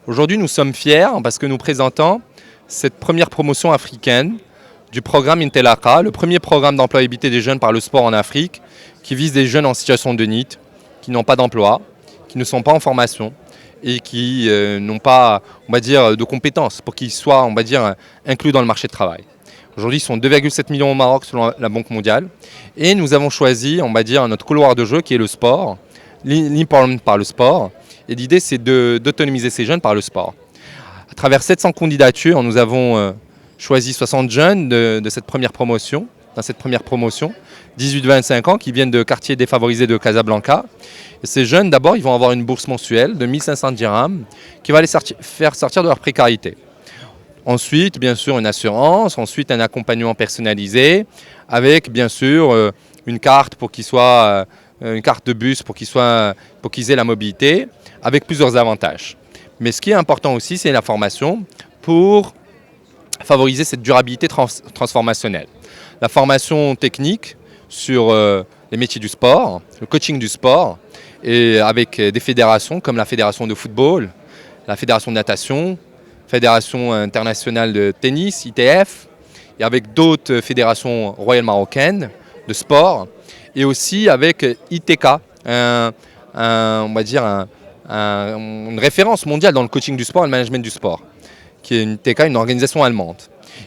Aujourd'hui, nous sommes fiers parce que nous présentons cette première promotion africaine du programme Intelaka, le premier programme d'employabilité des jeunes par le sport en Afrique, qui vise des jeunes en situation de NEET, qui n'ont pas d'emploi, qui ne sont pas en formation et qui n'ont pas, on va dire, de compétences pour qu'ils soient, on va dire, inclus dans le marché du travail. Aujourd'hui, ils sont 2,7 millions au Maroc selon la Banque mondiale. Et nous avons choisi, on va dire, notre couloir de jeu qui est le sport, l'empowerment par le sport. Et l'idée, c'est d'autonomiser ces jeunes par le sport. À travers 700 candidatures, nous avons choisi 60 jeunes de cette première promotion, dans cette première promotion, 18-25 ans, qui viennent de quartiers défavorisés de Casablanca. Et ces jeunes, d'abord, ils vont avoir une bourse mensuelle de 1500 dirhams qui va les faire sortir de leur précarité. Ensuite, bien sûr, une assurance, ensuite un accompagnement personnalisé, avec bien sûr une carte pour qu'ils soient, une carte de bus pour qu'ils aient la mobilité, avec plusieurs avantages. Mais ce qui est important aussi, c'est la formation pour favoriser cette durabilité transformationnelle. La formation technique sur les métiers du sport, le coaching du sport, et avec des fédérations comme la fédération de football, la fédération de natation, Fédération internationale de tennis, ITF, et avec d'autres fédérations royales marocaines de sport, et aussi avec ITK, on va dire une référence mondiale dans le coaching du sport et le management du sport, qui est une ITK, une organisation allemande.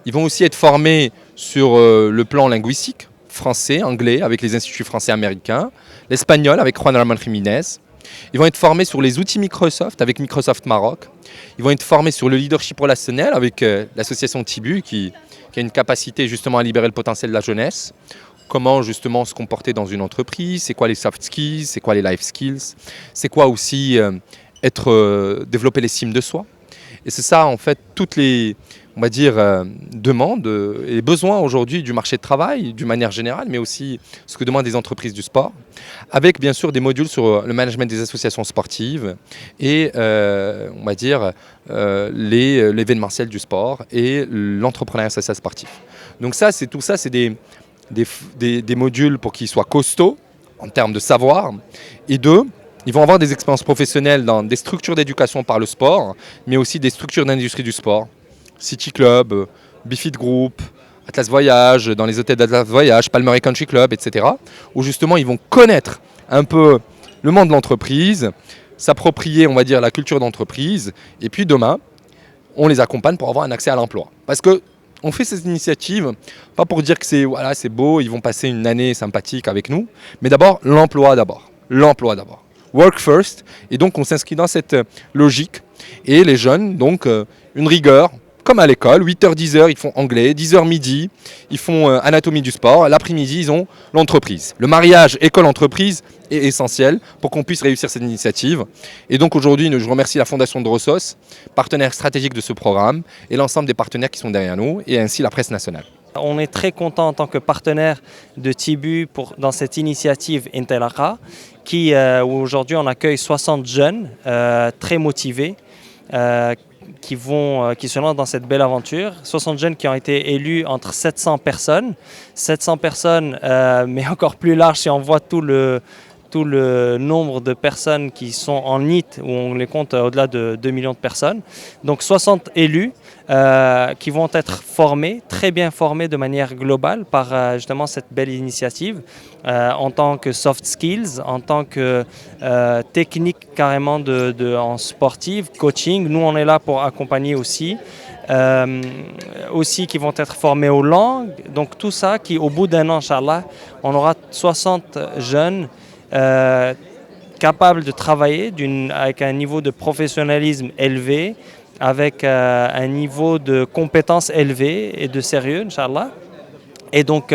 Ils vont aussi être formés sur le plan linguistique, français, anglais, avec les instituts français américains, l'espagnol avec Juan Ramón Jiménez. Ils vont être formés sur les outils Microsoft avec Microsoft Maroc. Ils vont être formés sur le leadership relationnel avec l'association Tibu qui a une capacité justement à libérer le potentiel de la jeunesse. Comment justement se comporter dans une entreprise, c'est quoi les soft skills, c'est quoi les life skills, c'est quoi aussi développer l'estime de soi. Et c'est ça en fait toutes les, on va dire, demandes et besoins aujourd'hui du marché de travail, d'une manière générale, mais aussi ce que demandent les entreprises du sport, avec bien sûr des modules sur le management des associations sportives et on va dire l'événementiel du sport et l'entrepreneuriat social sportif. Donc ça, c'est tout ça, c'est des modules pour qu'ils soient costauds en termes de savoir, et deux, ils vont avoir des expériences professionnelles dans des structures d'éducation par le sport, mais aussi des structures d'industrie du sport. City Club, Bifit Group, Atlas Voyage, dans les hôtels d'Atlas Voyage, Palmer Country Club, etc. Où justement ils vont connaître un peu le monde de l'entreprise, s'approprier, on va dire, la culture d'entreprise, et puis demain, on les accompagne pour avoir un accès à l'emploi. Parce que on fait ces initiatives, pas pour dire que c'est voilà, c'est beau, ils vont passer une année sympathique avec nous, mais d'abord l'emploi d'abord. L'emploi d'abord. Work first. Et donc on s'inscrit dans cette logique. Et les jeunes, donc une rigueur, comme à l'école, 8h, 10h, ils font anglais, 10h midi, ils font anatomie du sport, l'après-midi, ils ont l'entreprise. Le mariage école-entreprise est essentiel pour qu'on puisse réussir cette initiative. Et donc aujourd'hui, je remercie la Fondation Drossos, partenaire stratégique de ce programme, et l'ensemble des partenaires qui sont derrière nous, et ainsi la presse nationale. On est très content en tant que partenaire de Tibu dans cette initiative Intelaka, où aujourd'hui on accueille 60 jeunes très motivés, qui se lancent dans cette belle aventure. 60 jeunes qui ont été élus entre 700 personnes. 700 personnes, mais encore plus large si on voit tout le nombre de personnes qui sont en NEET, où on les compte au-delà de 2 millions de personnes. Donc 60 élus qui vont être formés, très bien formés de manière globale par justement cette belle initiative, en tant que soft skills, en tant que technique carrément en sportive, coaching. Nous, on est là pour accompagner aussi. Aussi qui vont être formés aux langues. Donc tout ça qui, au bout d'un an, Inch'Allah, on aura 60 jeunes capables de travailler avec un niveau de professionnalisme élevé, avec un niveau de compétence élevé et de sérieux, Inch'Allah. Et donc,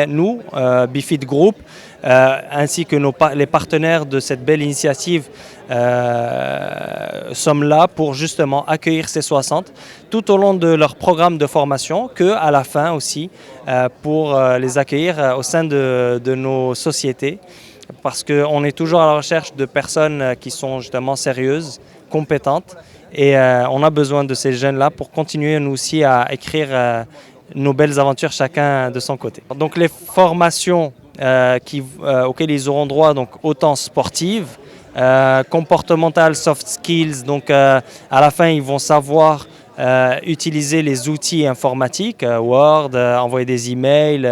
nous, Bifit Group, ainsi que les partenaires de cette belle initiative, sommes là pour justement accueillir ces 60 tout au long de leur programme de formation, qu'à la fin aussi, pour les accueillir au sein de nos sociétés. Parce qu'on est toujours à la recherche de personnes qui sont justement sérieuses, compétentes, et on a besoin de ces jeunes-là pour continuer nous aussi à écrire nos belles aventures chacun de son côté. Donc les formations auxquelles ils auront droit, donc autant sportives, comportemental, soft skills. Donc à la fin, ils vont savoir utiliser les outils informatiques, Word, envoyer des emails,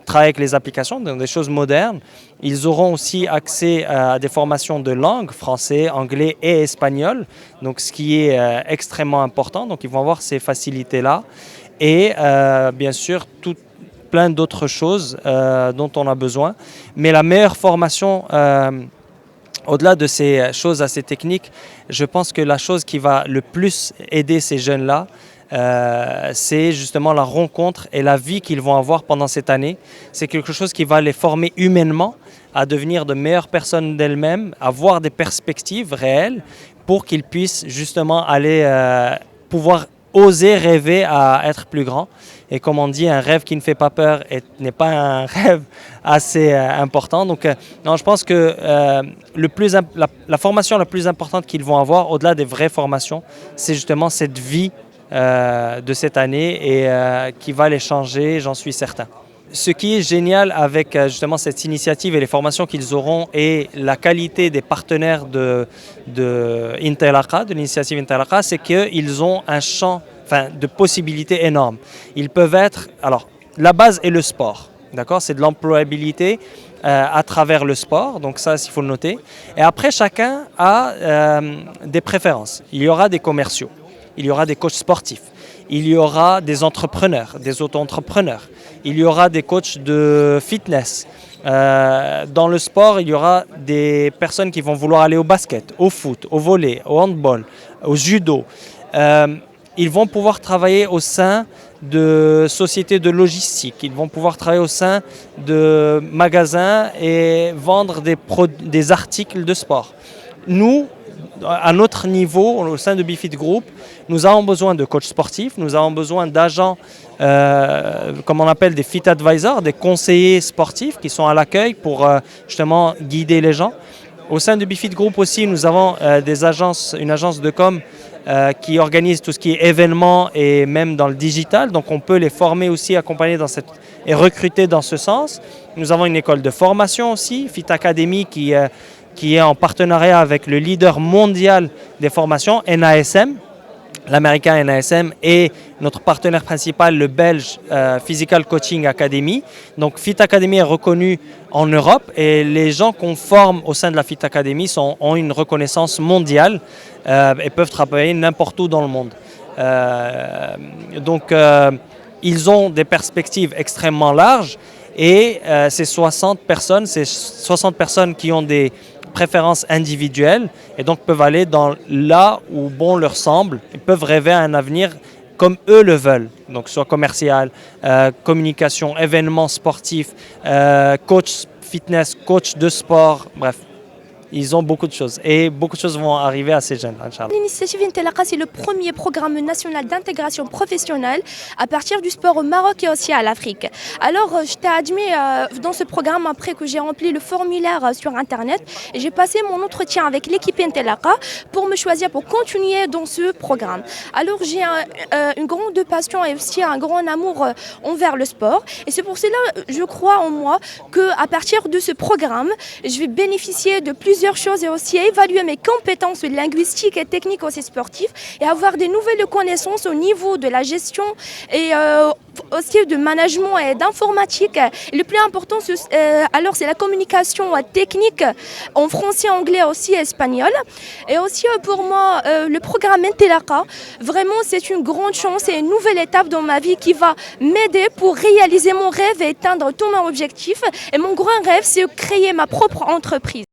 travailler avec les applications, donc des choses modernes. Ils auront aussi accès à des formations de langue, français, anglais et espagnol, donc ce qui est extrêmement important. Donc ils vont avoir ces facilités-là. Et bien sûr, plein d'autres choses dont on a besoin. Mais la meilleure formation, au-delà de ces choses assez techniques, je pense que la chose qui va le plus aider ces jeunes-là, c'est justement la rencontre et la vie qu'ils vont avoir pendant cette année. C'est quelque chose qui va les former humainement à devenir de meilleures personnes d'elles-mêmes, avoir des perspectives réelles pour qu'ils puissent justement aller pouvoir oser rêver à être plus grand. Et comme on dit, un rêve qui ne fait pas peur n'est pas un rêve assez important. Donc non, je pense que la formation la plus importante qu'ils vont avoir, au-delà des vraies formations, c'est justement cette vie de cette année et qui va les changer, j'en suis certain. Ce qui est génial avec justement cette initiative et les formations qu'ils auront et la qualité des partenaires de Intelaka, de l'initiative Intelaka, c'est qu'ils ont un champ de possibilités énormes. Ils peuvent être... Alors, la base est le sport, d'accord ? C'est de l'employabilité à travers le sport, donc ça, il faut le noter. Et après, chacun a des préférences. Il y aura des commerciaux, il y aura des coachs sportifs, il y aura des entrepreneurs, des auto-entrepreneurs, il y aura des coachs de fitness. Dans le sport, il y aura des personnes qui vont vouloir aller au basket, au foot, au volley, au handball, au judo. Ils vont pouvoir travailler au sein de sociétés de logistique, ils vont pouvoir travailler au sein de magasins et vendre des articles de sport. Nous, à notre niveau, au sein de BeFit Group, nous avons besoin de coachs sportifs, nous avons besoin d'agents, comme on appelle des fit advisors, des conseillers sportifs qui sont à l'accueil pour justement guider les gens. Au sein de BeFit Group aussi, nous avons une agence de com qui organise tout ce qui est événements et même dans le digital. Donc on peut les former aussi, accompagner et recruter dans ce sens. Nous avons une école de formation aussi, Fit Academy, qui est en partenariat avec le leader mondial des formations, NASM, l'américain NASM, et notre partenaire principal, le belge Physical Coaching Academy. Donc Fit Academy est reconnu en Europe et les gens qu'on forme au sein de la Fit Academy ont une reconnaissance mondiale et peuvent travailler n'importe où dans le monde. Donc ils ont des perspectives extrêmement larges et ces 60 personnes qui ont des préférences individuelles et donc peuvent aller là où bon leur semble. Ils peuvent rêver à un avenir comme eux le veulent, donc soit commercial, communication, événements sportifs, coach fitness, coach de sport, bref. Ils ont beaucoup de choses et beaucoup de choses vont arriver à ces jeunes, Inch'Allah. L'initiative Intelaka, c'est le premier programme national d'intégration professionnelle à partir du sport au Maroc et aussi à l'Afrique. Alors, je t'ai admis dans ce programme après que j'ai rempli le formulaire sur Internet. Et j'ai passé mon entretien avec l'équipe Intelaka pour me choisir pour continuer dans ce programme. Alors, j'ai une grande passion et aussi un grand amour envers le sport. Et c'est pour cela, je crois en moi qu'à partir de ce programme, je vais bénéficier de plusieurs choses et aussi évaluer mes compétences linguistiques et techniques aussi sportives et avoir des nouvelles connaissances au niveau de la gestion et aussi de management et d'informatique. Et le plus important, alors c'est la communication technique en français, anglais aussi espagnol. Et aussi pour moi, le programme Intelaka, vraiment c'est une grande chance et une nouvelle étape dans ma vie qui va m'aider pour réaliser mon rêve et atteindre tous mes objectifs. Et mon grand rêve, c'est de créer ma propre entreprise.